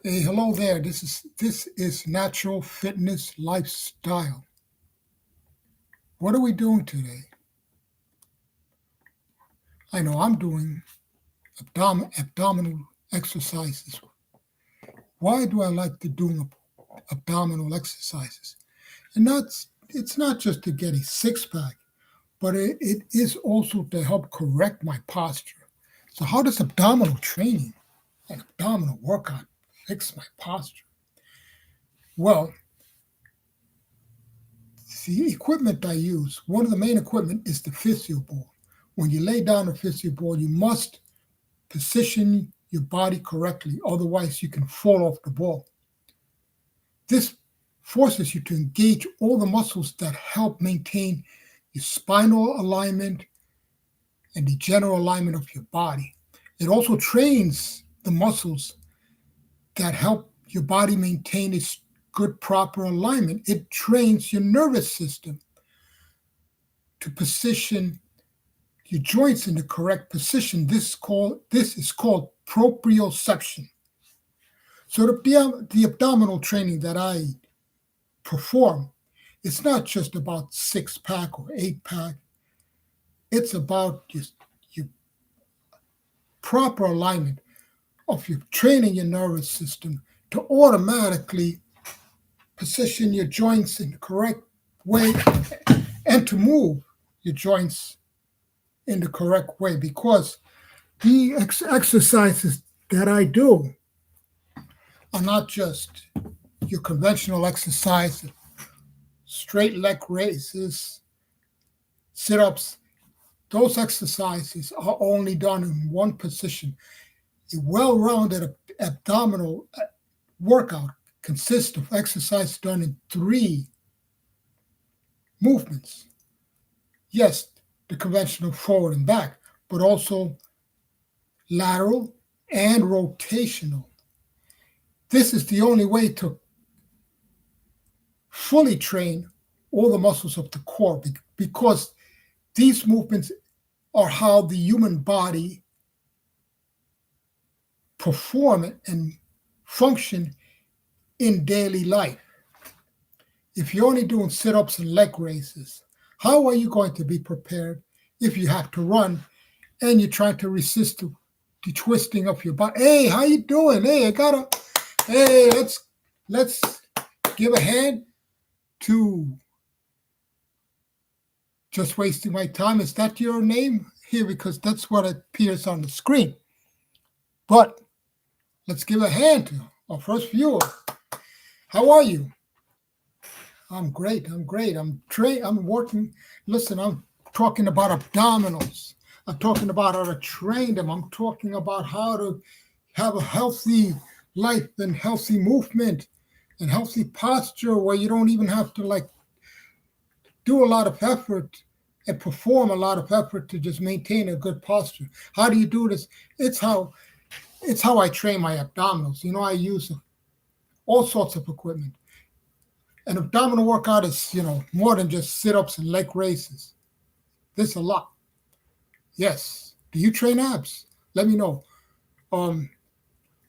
Hey, hello there. This is Natural Fitness Lifestyle. What are we doing today? I know I'm doing abdominal exercises. Why do I like to do abdominal exercises? And it's not just to get a six pack, but it is also to help correct my posture. So how does abdominal training and abdominal workout fix my posture? Well, the equipment I use, one of the main equipment is the physio ball. When you lay down a physio ball, you must position your body correctly, otherwise you can fall off the ball. This forces you to engage all the muscles that help maintain your spinal alignment and the general alignment of your body. It also trains the muscles that help your body maintain its good proper alignment. It trains your nervous system to position your joints in the correct position. This is called proprioception. So the abdominal training that I perform, it's not just about six pack or eight pack. It's about just your proper alignment of your training your nervous system to automatically position your joints in the correct way and to move your joints in the correct way, because the exercises that I do are not just your conventional exercise, straight leg raises, sit ups. Those exercises are only done in one position. A well rounded abdominal workout consists of exercise done in three movements. Yes, the conventional forward and back, but also lateral and rotational. This is the only way to fully train all the muscles of the core, because these movements are how the human body perform and function in daily life. If you're only doing sit-ups and leg raises, how are you going to be prepared if you have to run and you're trying to resist the twisting of your body? Hey, how you doing? Hey, let's give a hand to Just Wasting My Time. Is that your name here? Because that's what appears on the screen. But let's give a hand to our first viewer. How are you? I'm great. I'm working. Listen, I'm talking about abdominals. I'm talking about how to train them. I'm talking about how to have a healthy life and healthy movement and healthy posture, where you don't even have to do a lot of effort and perform a lot of effort to just maintain a good posture. How do you do this? It's how I train my abdominals. I use all sorts of equipment. An abdominal workout is, more than just sit-ups and leg raises. There's a lot. Yes. Do you train abs? Let me know. Um,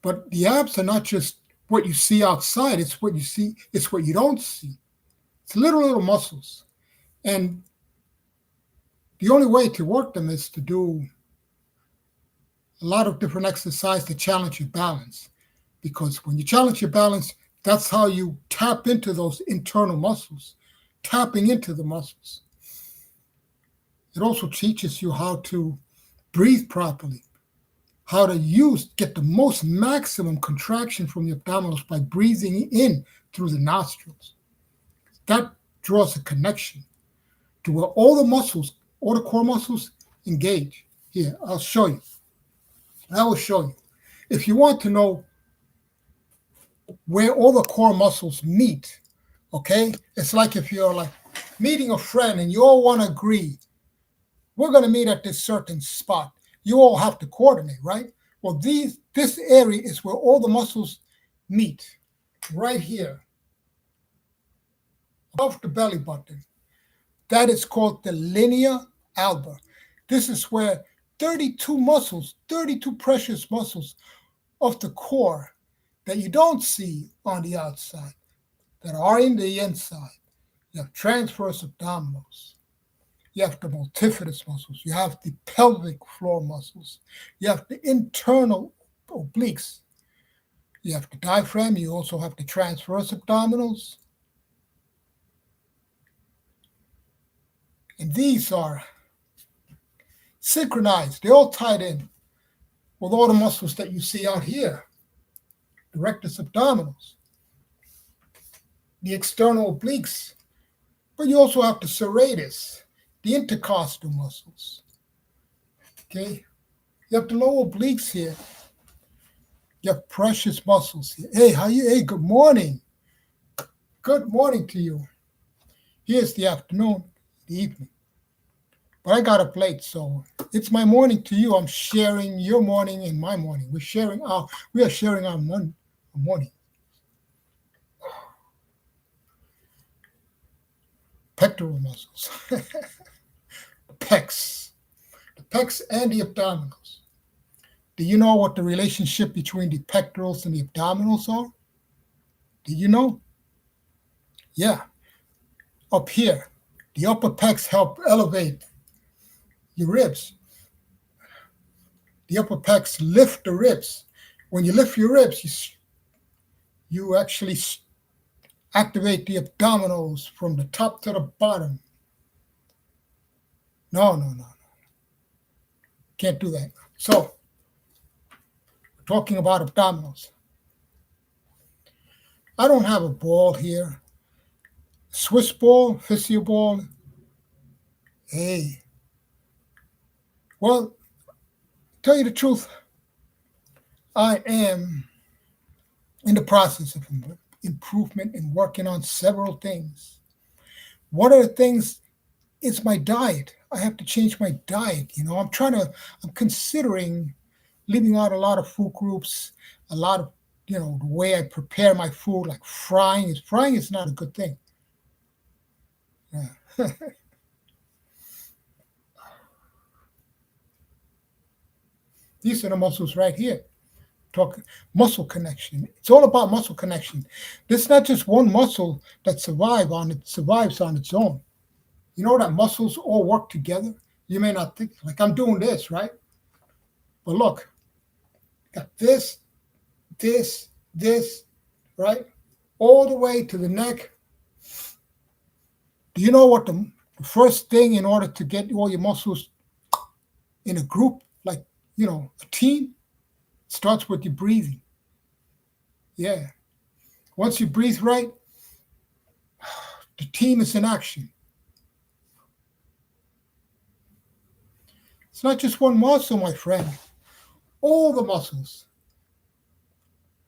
but the abs are not just what you see outside. It's what you see. It's what you don't see. It's little muscles. And the only way to work them is to do a lot of different exercise to challenge your balance. Because when you challenge your balance, that's how you tap into those internal muscles, tapping into the muscles. It also teaches you how to breathe properly, how to get the most maximum contraction from your abdominals by breathing in through the nostrils. That draws a connection to where all the core muscles engage. Here, I'll show you. I will show you. If you want to know where all the core muscles meet, okay? It's like if you're meeting a friend and you all want to agree, we're going to meet at this certain spot. You all have to coordinate, right? Well, this area is where all the muscles meet, right here, above the belly button. That is called the linea alba. This is where 32 precious muscles of the core that you don't see on the outside that are in the inside. You have transverse abdominals. You have the multifidus muscles. You have the pelvic floor muscles. You have the internal obliques. You have the diaphragm. You also have the transverse abdominals. And these are synchronized. They're all tied in with all the muscles that you see out here. The rectus abdominals, the external obliques, but you also have the serratus, the intercostal muscles. Okay, you have the lower obliques here. You have precious muscles here. Hey, how you? Hey, good morning. Good morning to you. Here's the afternoon, the evening. But I got up late, so it's my morning to you. I'm sharing your morning and my morning. We are sharing our morning. Pectoral muscles, pecs, the pecs and the abdominals. Do you know what the relationship between the pectorals and the abdominals are? Do you know? Yeah. Up here, the upper pecs help elevate your ribs. The upper pecs lift the ribs. When you lift your ribs, you actually activate the abdominals from the top to the bottom. No. Can't do that. So, we're talking about abdominals. I don't have a ball here. Swiss ball, physio ball. Hey. Well, tell you the truth, I am in the process of improvement and working on several things. One of the things is my diet. I have to change my diet. I'm considering leaving out a lot of food groups, a lot of, the way I prepare my food, like frying is not a good thing. Yeah. These are the muscles right here. Talk muscle connection. It's all about muscle connection. There's not just one muscle that survives on its own. You know that muscles all work together? You may not think, like I'm doing this, right? But look, got this, right? All the way to the neck. Do you know what the first thing in order to get all your muscles in a group, like, a team, starts with your breathing. Yeah. Once you breathe right, the team is in action. It's not just one muscle, my friend. All the muscles.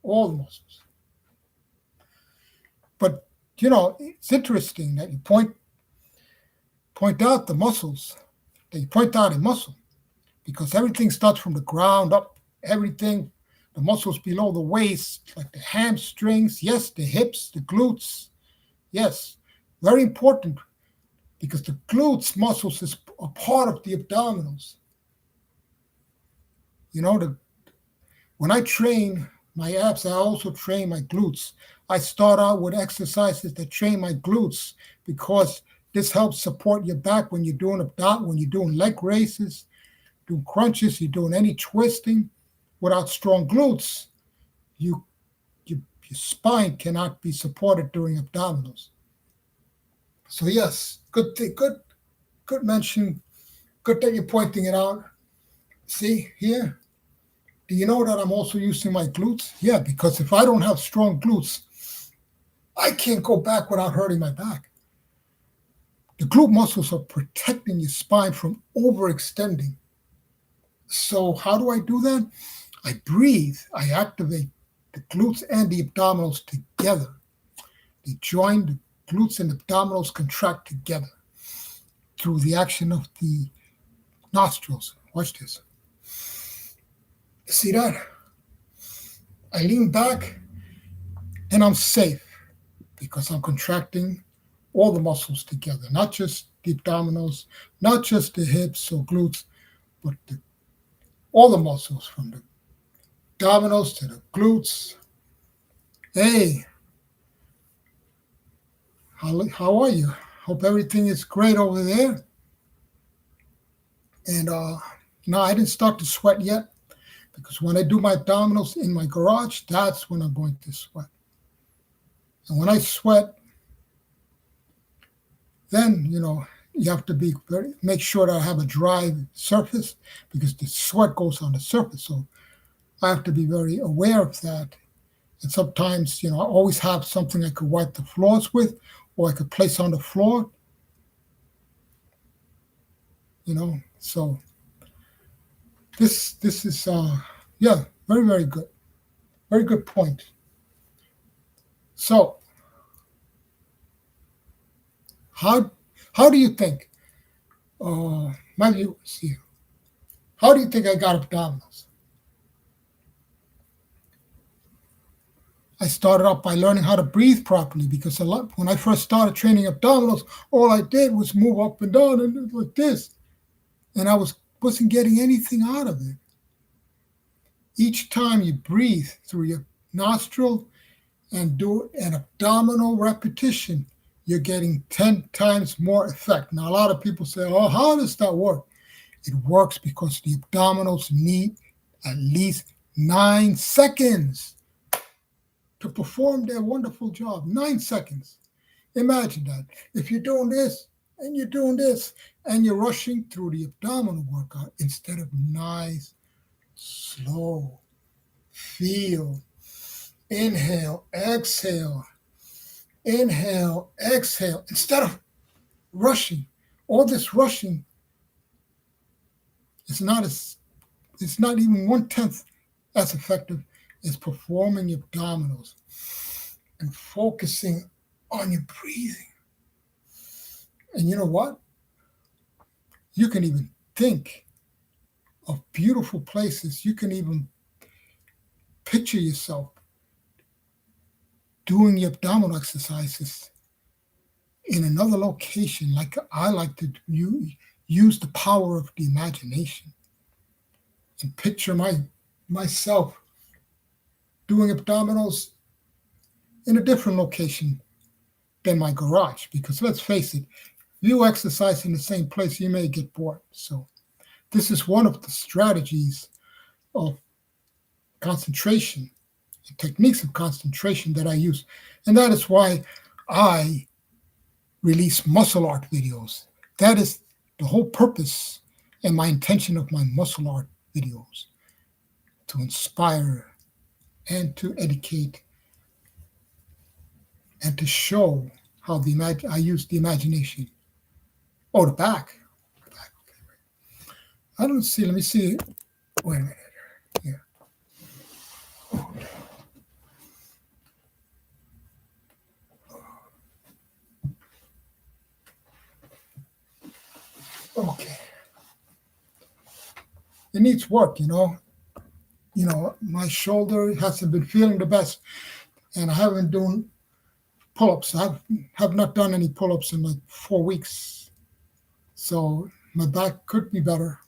All the muscles. But, it's interesting that you point out the muscles, that you point out a muscle, because everything starts from the ground up. Everything, the muscles below the waist, like the hamstrings, yes, the hips, the glutes, yes, very important, because the glutes muscles is a part of the abdominals. When I train my abs, I also train my glutes. I start out with exercises that train my glutes because this helps support your back when you're doing leg raises, doing crunches, you're doing any twisting. Without strong glutes, your spine cannot be supported during abdominals. So yes, good mention. Good that you're pointing it out. See here? Do you know that I'm also using my glutes? Yeah, because if I don't have strong glutes, I can't go back without hurting my back. The glute muscles are protecting your spine from overextending. So how do I do that? I breathe. I activate the glutes and the abdominals together. They join, the glutes and abdominals contract together through the action of the nostrils. Watch this. See that? I lean back and I'm safe because I'm contracting all the muscles together, not just the abdominals, not just the hips or glutes, but all the muscles from the abdominals to the glutes, Hey, how are you? Hope everything is great over there. And no, I didn't start to sweat yet because when I do my abdominals in my garage, that's when I'm going to sweat. And when I sweat, then you have to be make sure that I have a dry surface because the sweat goes on the surface. So I have to be very aware of that. And sometimes, I always have something I could wipe the floors with, or I could place on the floor. So this is yeah, very very good, very good point. So how how do you think? My viewers here. How do you think I got abdominals? I started off by learning how to breathe properly because when I first started training abdominals, all I did was move up and down and like this, and I wasn't getting anything out of it. Each time you breathe through your nostril and do an abdominal repetition, you're getting 10 times more effect. Now, a lot of people say, oh, how does that work? It works because the abdominals need at least 9 seconds to perform their wonderful job. 9 seconds. Imagine that. If you're doing this and you're doing this and you're rushing through the abdominal workout instead of nice, slow, feel, inhale, exhale, inhale, exhale, instead of rushing. All this rushing is not as it's not even 1/10 as effective as performing your abdominals and focusing on your breathing. And you know what? You can even think of beautiful places. You can even picture yourself doing your abdominal exercises in another location. Like I like to use the power of the imagination and picture myself doing abdominals in a different location than my garage. Because let's face it, if you exercise in the same place, you may get bored. So this is one of the strategies of concentration, techniques of concentration that I use. And that is why I release muscle art videos. That is the whole purpose and my intention of my muscle art videos, to inspire and to educate and to show how I use the imagination. Oh, the back. The back. I don't see. Let me see. Wait a minute. Yeah. Okay. It needs work, my shoulder hasn't been feeling the best, and I haven't done pull-ups. I have not done any pull-ups in like 4 weeks, so my back could be better.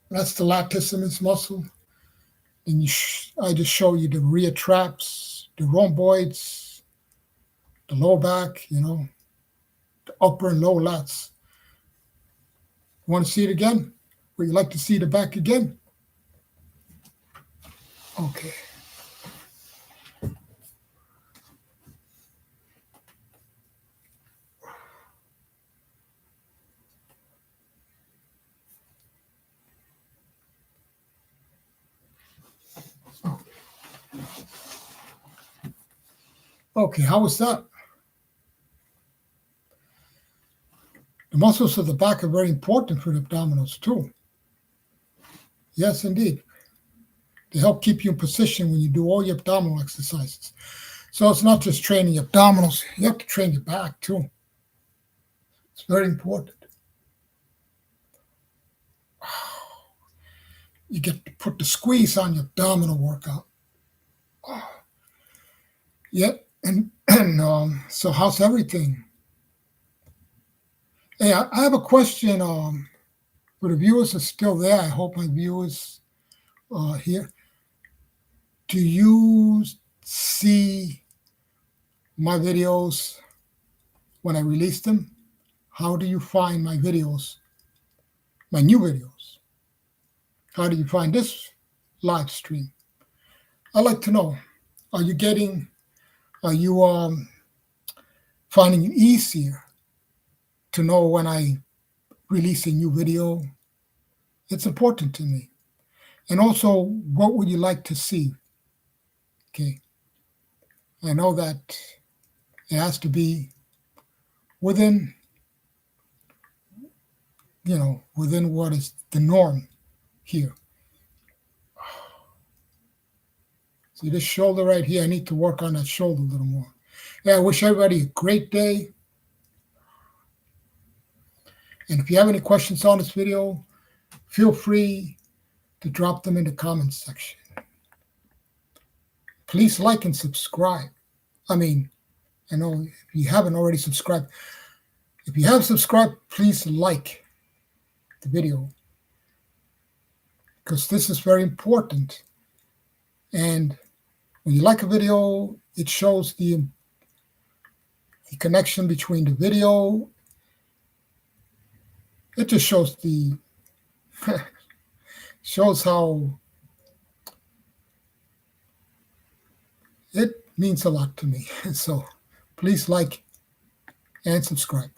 That's the latissimus muscle. And I just show you the rear traps, the rhomboids, the lower back, the upper and lower lats. You want to see it again? Would you like to see the back again? Okay. Okay, how was that? The muscles of the back are very important for the abdominals too. Yes, indeed. They help keep you in position when you do all your abdominal exercises. So it's not just training your abdominals, you have to train your back too. It's very important. You get to put the squeeze on your abdominal workout. Yeah, and so how's everything? Hey, I have a question for the viewers are still there. I hope my viewers are here. Do you see my videos when I release them? How do you find my videos, my new videos? How do you find this live stream? I'd like to know. Are you getting, are you finding it easier to know when I release a new video? It's important to me. And also, what would you like to see? Okay. I know that it has to be within, within what is the norm here. See this shoulder right here? I need to work on that shoulder a little more. Yeah, I wish everybody a great day. And if you have any questions on this video, feel free to drop them in the comments section. Please like and subscribe. I know if you haven't already subscribed, if you have subscribed, please like the video because this is very important. And when you like a video, it shows the connection between the video. It just shows shows how it means a lot to me. So please like and subscribe.